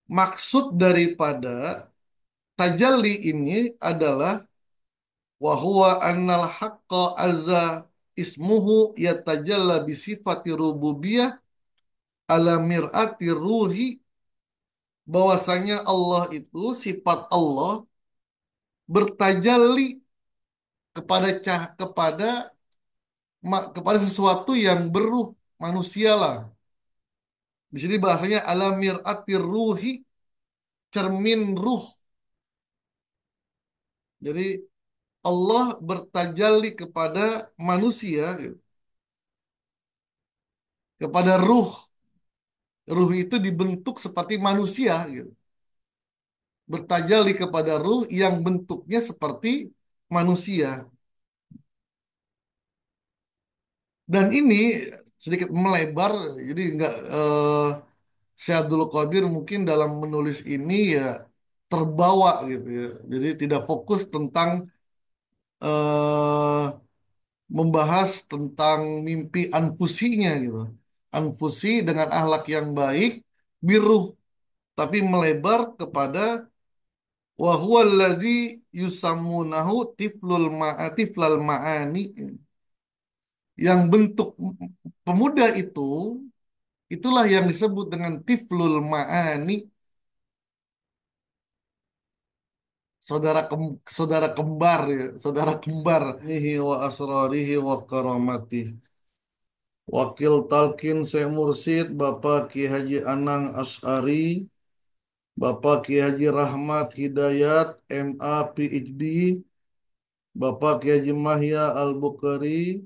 Maksud daripada tajalli ini adalah wa huwa annal haqqa azza ismuhu yatajalla bi sifati rububiyah ala mir'ati ruhi, bahwasanya Allah itu sifat Allah bertajalli kepada sesuatu yang beruh, manusia lah. Di sini bahasanya ala mir'ati ruhi, cermin ruh. Jadi Allah bertajalli kepada manusia gitu, kepada ruh. Ruh itu dibentuk seperti manusia gitu. Bertajalli kepada ruh yang bentuknya seperti manusia. Dan ini sedikit melebar, jadi nggak Syekh Abdul Qadir mungkin dalam menulis ini ya terbawa gitu ya. Jadi tidak fokus tentang eh, membahas tentang mimpi anfusinya gitu. Anfusi dengan akhlak yang baik, biruh, tapi melebar kepada wa huwa allazi yusammunahu tiflal ma'ani, yang bentuk pemuda itu itulah yang disebut dengan tiflul ma'ani, saudara kembar ya, saudara kembar nihi wa asrarihi wa karamati. Wakil Talkin Syekh Mursid Bapak Ki Haji Anang Asy'ari, Bapak Ki Haji Rahmat Hidayat MA PhD, Bapak Ki Haji Mahya Al-Bukhari,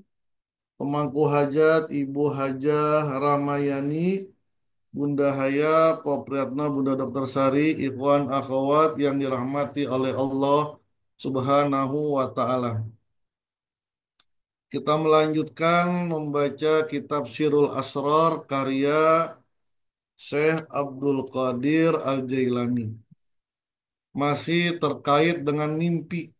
pemangku hajat Ibu Hajah Ramayani, Bunda Haya, Popriatna, Bunda Dokter Sari, Ikhwan Akhwat yang dirahmati oleh Allah Subhanahu wa Ta'ala. Kita melanjutkan membaca kitab Sirul Asrar karya Syekh Abdul Qadir Al-Jailani. Masih terkait dengan mimpi.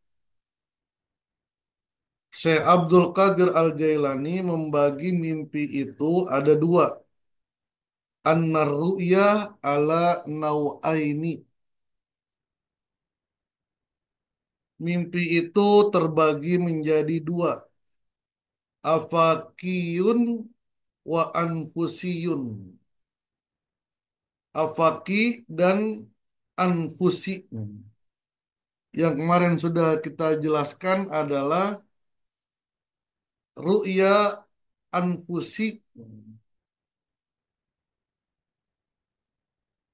Syekh Abdul Qadir Al-Jailani membagi mimpi itu ada dua. An-Ru'yah ala nau'aini. Mimpi itu terbagi menjadi dua. Afakiyun wa anfusiyun. Afaki dan anfusi. Yang kemarin sudah kita jelaskan adalah ru'ya anfusi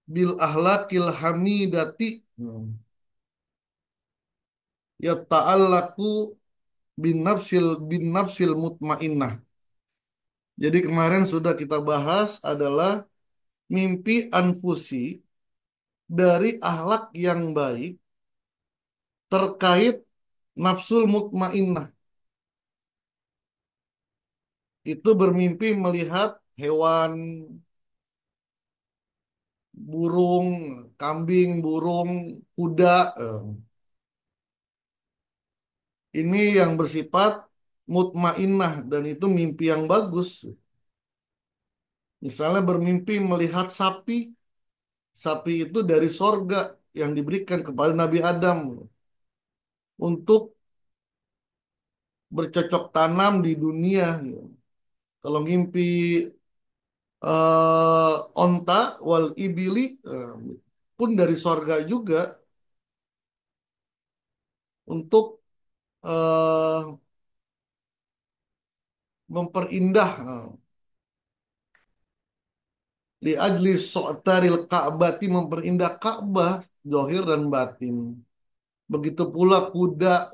bil ahlakil hamidati ya ta'allaku bin nafsil mutmainnah. Jadi kemarin sudah kita bahas adalah mimpi anfusi dari akhlak yang baik terkait nafsul mutmainnah. Itu bermimpi melihat hewan, burung, kambing, burung, kuda. Ini yang bersifat mutmainnah dan itu mimpi yang bagus. Misalnya bermimpi melihat sapi. Sapi itu dari sorga yang diberikan kepada Nabi Adam untuk bercocok tanam di dunia. Kalau ngimpi onta wal ibili pun dari sorga juga untuk eh, memperindah li ajli so'taril ka'bati, memperindah Ka'bah zahir dan batin. Begitu pula kuda.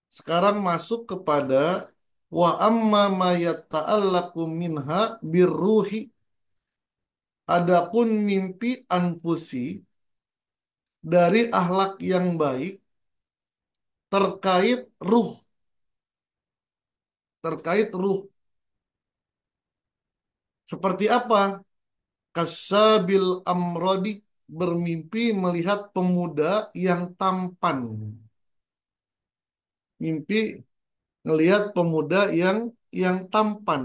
Sekarang masuk kepada wa amma ma yata'allaqu minha birruhi. Adapun mimpi anfusi dari akhlak yang baik terkait ruh, terkait ruh. Seperti apa? Kasabil amrodi, bermimpi melihat pemuda yang tampan. Mimpi melihat pemuda yang tampan.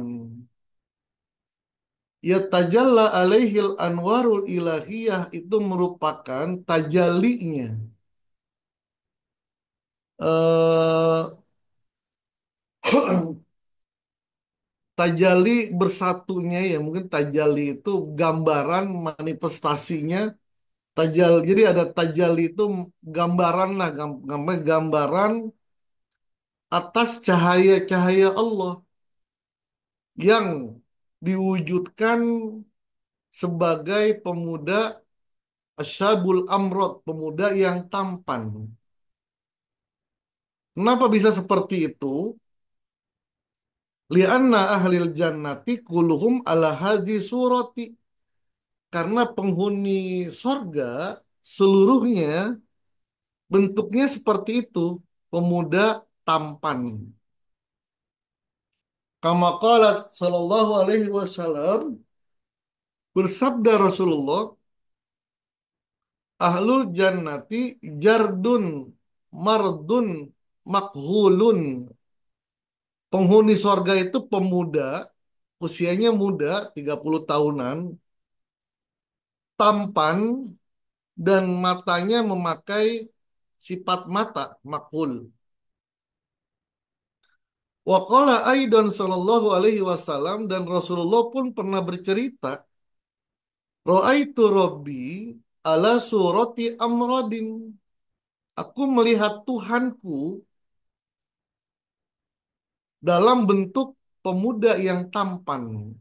Ya tajalla alaihil anwarul ilahiyah itu merupakan tajallinya. eh Tajalli bersatunya ya mungkin tajalli itu gambaran manifestasinya jadi ada tajalli itu gambaran lah gambaran atas cahaya-cahaya Allah yang diwujudkan sebagai pemuda asyabul amrod, pemuda yang tampan. Kenapa bisa seperti itu? Lianna ahlil jannati kuluhum ala hazi surati. Karena penghuni sorga seluruhnya bentuknya seperti itu, pemuda tampan. Kama qalat sallallahu alaihi wasallam, bersabda Rasulullah, ahlul jannati jardun mardun makhulun. Penghuni sorga itu pemuda, usianya muda, 30 tahunan, tampan, dan matanya memakai sifat mata, makhul. Waqala aidan sallallahu alaihi wasallam dan Rasulullah pun pernah bercerita, Ra'aitu Rabbi ala surati amradin. Aku melihat Tuhanku dalam bentuk pemuda yang tampan.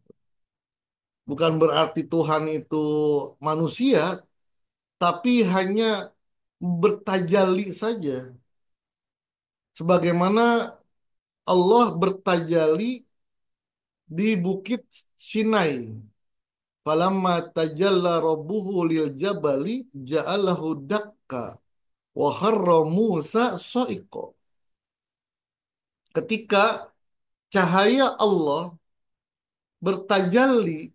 Bukan berarti Tuhan itu manusia, tapi hanya bertajalli saja. Sebagaimana Allah bertajalli di Bukit Sinai. Falamma tajalla rabbuhu lil jabali ja'alahu dakka wa kharra Musa sa'iqa. Ketika cahaya Allah bertajalli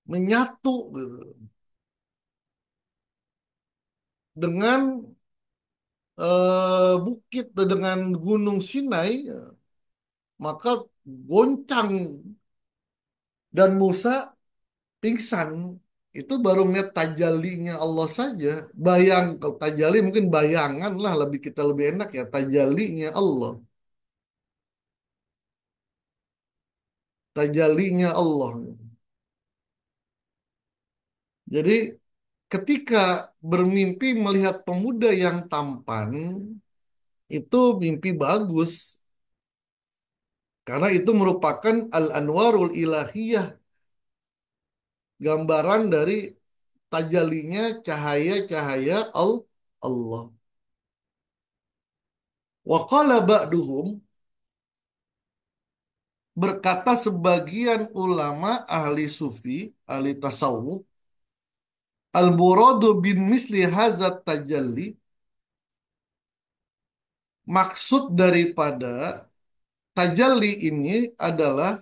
menyatu gitu, dengan bukit dengan Gunung Sinai, maka goncang dan Musa pingsan. Itu baru melihat tajallinya Allah saja. Kalau tajalli mungkin bayangan lah kita lebih enak ya tajallinya Allah. Tajallinya Allah. Jadi ketika bermimpi melihat pemuda yang tampan, itu mimpi bagus. Karena itu merupakan al-anwarul ilahiyah, gambaran dari tajallinya cahaya-cahaya Allah. Wa qala ba'duhum, berkata sebagian ulama ahli sufi, ahli tasawuf, al-muradu bin misli hazat tajalli, maksud daripada tajalli ini adalah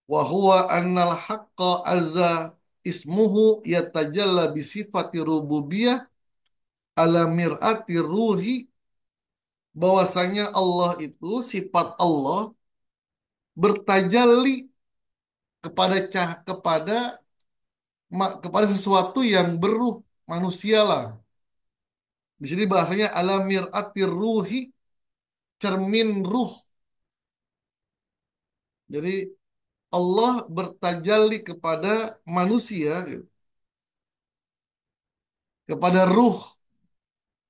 wa huwa annal haqqa azza ismuhu yatajalla bi sifati rububiyah ala mir'ati ruhi, bahwasanya Allah itu sifat Allah bertajalli kepada kepada sesuatu yang beruh, manusia lah. Di sini bahasanya ala mir'ati ruhi, cermin ruh. Jadi Allah bertajalli kepada manusia gitu, kepada ruh.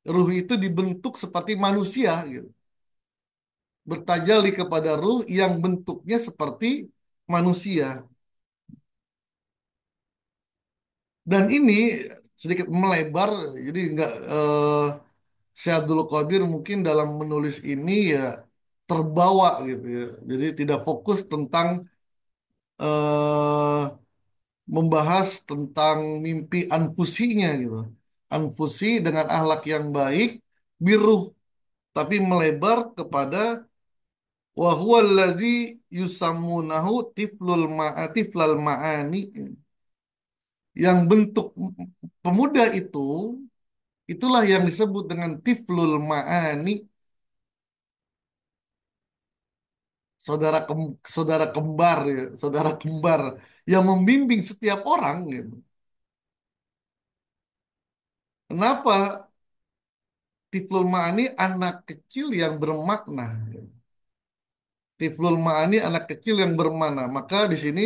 Ruh itu dibentuk seperti manusia gitu. Bertajalli kepada ruh yang bentuknya seperti manusia. Dan ini sedikit melebar, jadi nggak Syekh Abdul Qadir mungkin dalam menulis ini ya terbawa gitu ya. Jadi tidak fokus tentang eh, membahas tentang mimpi anfusinya gitu. Anfusi dengan akhlak yang baik, biruh, tapi melebar kepada wa huwa allazi yusammunahu tiflal ma'ani, yang bentuk pemuda itulah yang disebut dengan tiflul ma'ani, saudara kembar ya, saudara kembar yang membimbing setiap orang gitu. Kenapa Tiflul Ma'ani anak kecil yang bermakna? Tiflul Ma'ani anak kecil yang bermakna. Maka di sini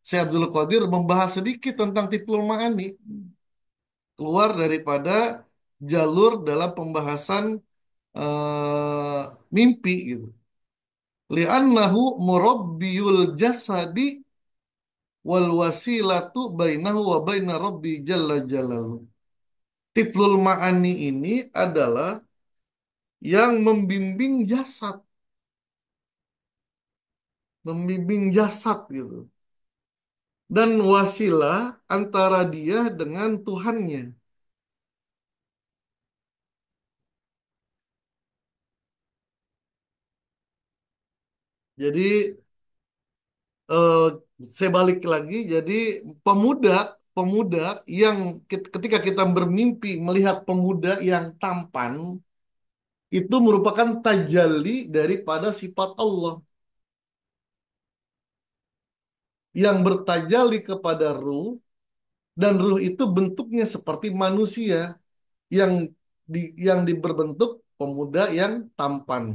Syekh Abdul Qadir membahas sedikit tentang Tiflul Ma'ani. Keluar daripada jalur dalam pembahasan eh, mimpi gitu. Li'annahu murabbiyul jasadi wal wasilatu bainahu wa baina rabbi jalla jalaluhu. Tiflul Ma'ani ini adalah yang membimbing jasad gitu. Dan wasilah antara dia dengan Tuhannya. Jadi eh, saya balik lagi, jadi pemuda pemuda yang ketika kita bermimpi melihat pemuda yang tampan itu merupakan tajalli daripada sifat Allah yang bertajalli kepada ruh, dan ruh itu bentuknya seperti manusia yang yang berbentuk pemuda yang tampan.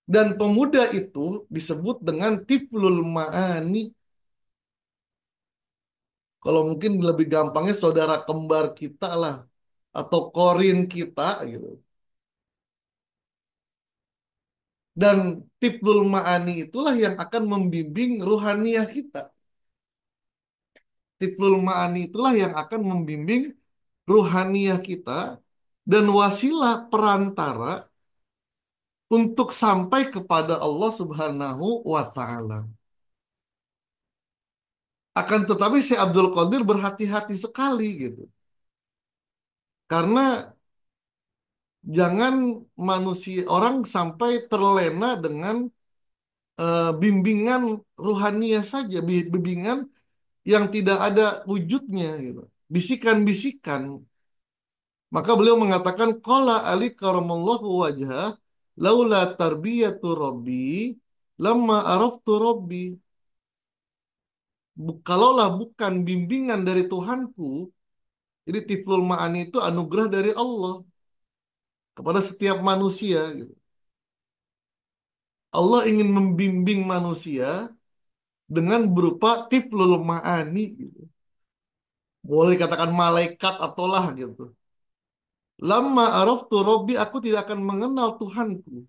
Dan pemuda itu disebut dengan tiflul ma'ani. Kalau mungkin lebih gampangnya saudara kembar kita lah. Atau korin kita gitu. Dan tiflul ma'ani itulah yang akan membimbing ruhaniyah kita. Tiflul ma'ani itulah yang akan membimbing ruhaniyah kita dan wasilah perantara untuk sampai kepada Allah Subhanahu wa taala. Akan tetapi si Abdul Qadir berhati-hati sekali gitu. Karena jangan manusia orang sampai terlena dengan bimbingan ruhaniyah saja, bimbingan yang tidak ada wujudnya gitu. Bisikan-bisikan. Maka beliau mengatakan qala Ali karamallahu wajhah laula tarbiyatu rabbi lamma araftu rabbi. Kalaulah bukan bimbingan dari Tuhanku, jadi tiflul ma'ani itu anugerah dari Allah kepada setiap manusia gitu. Allah ingin membimbing manusia dengan berupa tiflul ma'ani gitu. Boleh dikatakan malaikat ataulah gitu. Lama araftu Robbi, aku tidak akan mengenal Tuhanku.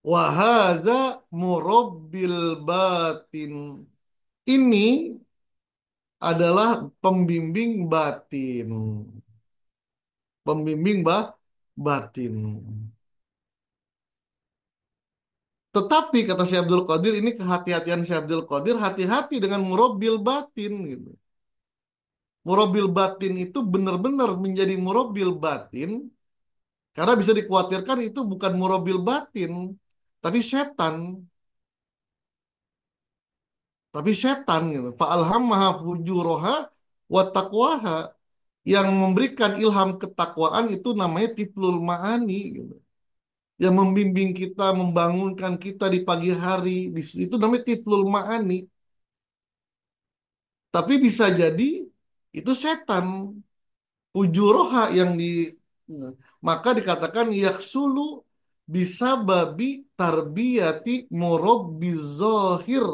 Wahaza murabbil batin. Ini adalah pembimbing batin. Batin. Tetapi kata Syekh Abdul Qadir, ini kehati-hatian Syekh Abdul Qadir, hati-hati dengan murabbil batin gitu. Murabil batin itu benar-benar menjadi murabil batin karena bisa dikhawatirkan itu bukan murabil batin, tapi setan, gitu. Fa'alhamaha fujuraha wa taqwaha, yang memberikan ilham ketakwaan itu namanya tiflul ma'ani gitu. Yang membimbing kita, membangunkan kita di pagi hari, itu namanya tiflul ma'ani. Tapi bisa jadi itu setan. Ujuroha yang di maka dikatakan yaksulu bisa babi tarbiyati murabbiz zahir.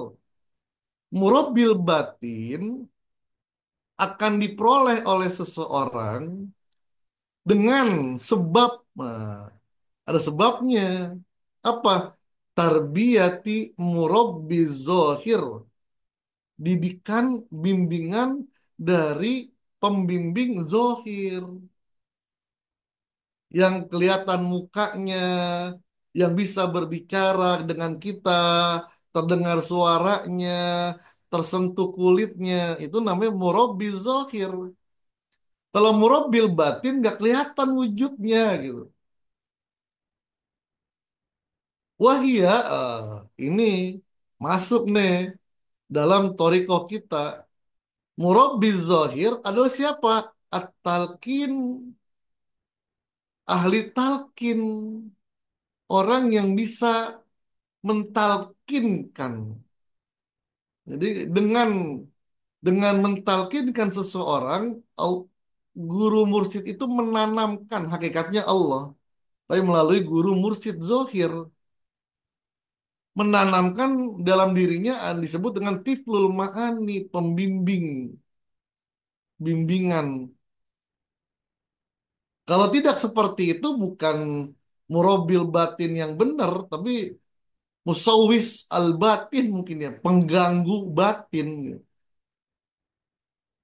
Murabbil batin akan diperoleh oleh seseorang dengan sebab, ada sebabnya. Apa? Tarbiyati murabbiz zahir, didikan bimbingan dari pembimbing zohir yang kelihatan mukanya, yang bisa berbicara dengan kita, terdengar suaranya, tersentuh kulitnya, itu namanya murabil zohir. Kalau murabil batin nggak kelihatan wujudnya gitu. Wahia, ini masuk nih dalam toriko kita. Murabil zohir adalah siapa? At-talqin, ahli talqin. orang yang bisa mentalkinkan. Jadi dengan mentalkinkan seseorang, guru mursyid itu menanamkan hakikatnya Allah, tapi melalui guru mursyid zohir, menanamkan dalam dirinya disebut dengan tiflul ma'ani, pembimbing, bimbingan. Kalau tidak seperti itu bukan murobil batin yang benar, tapi musawwis al batin mungkin ya, pengganggu batin.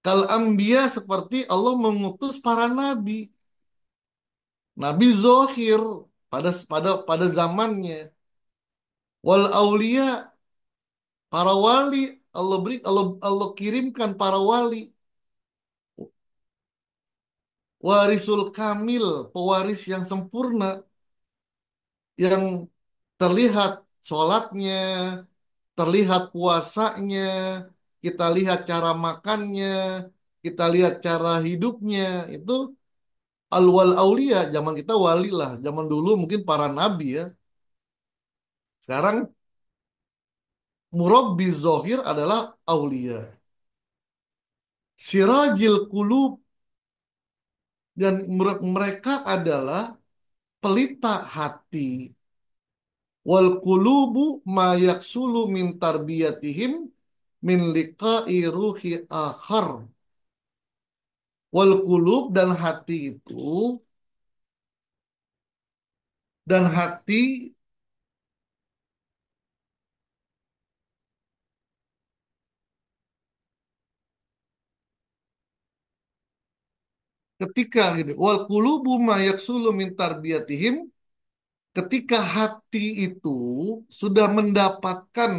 Kal ambia seperti Allah mengutus para nabi, nabi zohir pada zamannya. Wal aulia, para wali, Allah kirimkan para wali, warisul kamil, pewaris yang sempurna, yang terlihat sholatnya, terlihat puasanya, kita lihat cara makannya, kita lihat cara hidupnya. Itu alwal aulia, zaman kita wali lah, zaman dulu mungkin para nabi ya. Sekarang murabbi zohir adalah aulia. Sirajil kulub, dan mereka adalah pelita hati. Wal kulubu ma yaksulu min tarbiyatihim min liqa'i ruhi akhar. Wal kulub, dan hati ketika gitu, wal qulubu ma yaksulu min tarbiyatihim, ketika hati itu sudah mendapatkan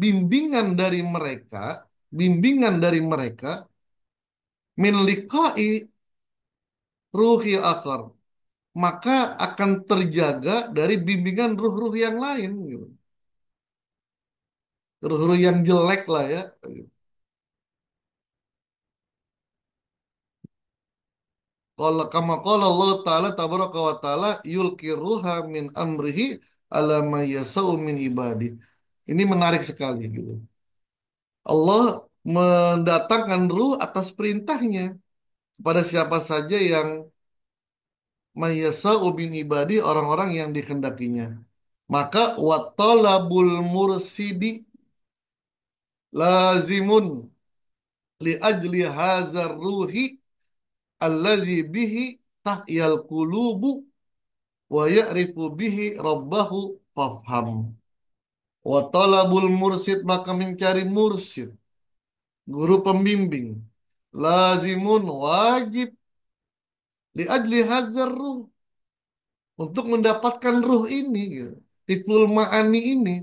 bimbingan dari mereka, bimbingan dari mereka, min liqa'i ruhi akhar, maka akan terjaga dari bimbingan ruh-ruh yang lain gitu. Ruh-ruh yang jelek lah ya. Kalau kama qala Allah Ta'ala tabaraka wa ta'ala yulki ruha min amrihi ala ma yasau min ibadi. Ini menarik sekali gitu. Allah mendatangkan ruh atas perintahnya kepada siapa saja yang mayasau min ibadi, orang-orang yang dikehendakinya. Maka wattalabul mursidi lazimun li ajli hazar ruhi allazi bihi tahyal qulubu wa ya'rifu bihi rabbahu fafham. Wattalabul mursid, maka mencari mursid, guru pembimbing, lazimun, wajib, li ajli hazar ruh, untuk mendapatkan ruh ini gitu. Tiflul ma'ani ini,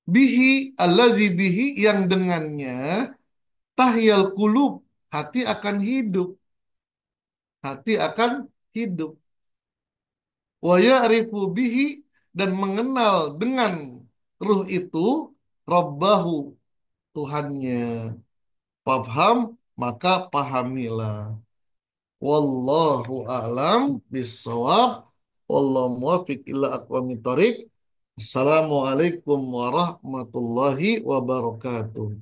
bihi, allazi bihi, yang dengannya tahyal kulub, hati akan hidup, hati akan hidup. Wa ya'rifu bihi, dan mengenal dengan ruh itu Rabbahu, Tuhannya. Fafham, maka pahamilah. Wallahu a'lam bissawab. Wallahu muwaffiq ila aqwamit thoriq. Assalamualaikum warahmatullahi wabarakatuh.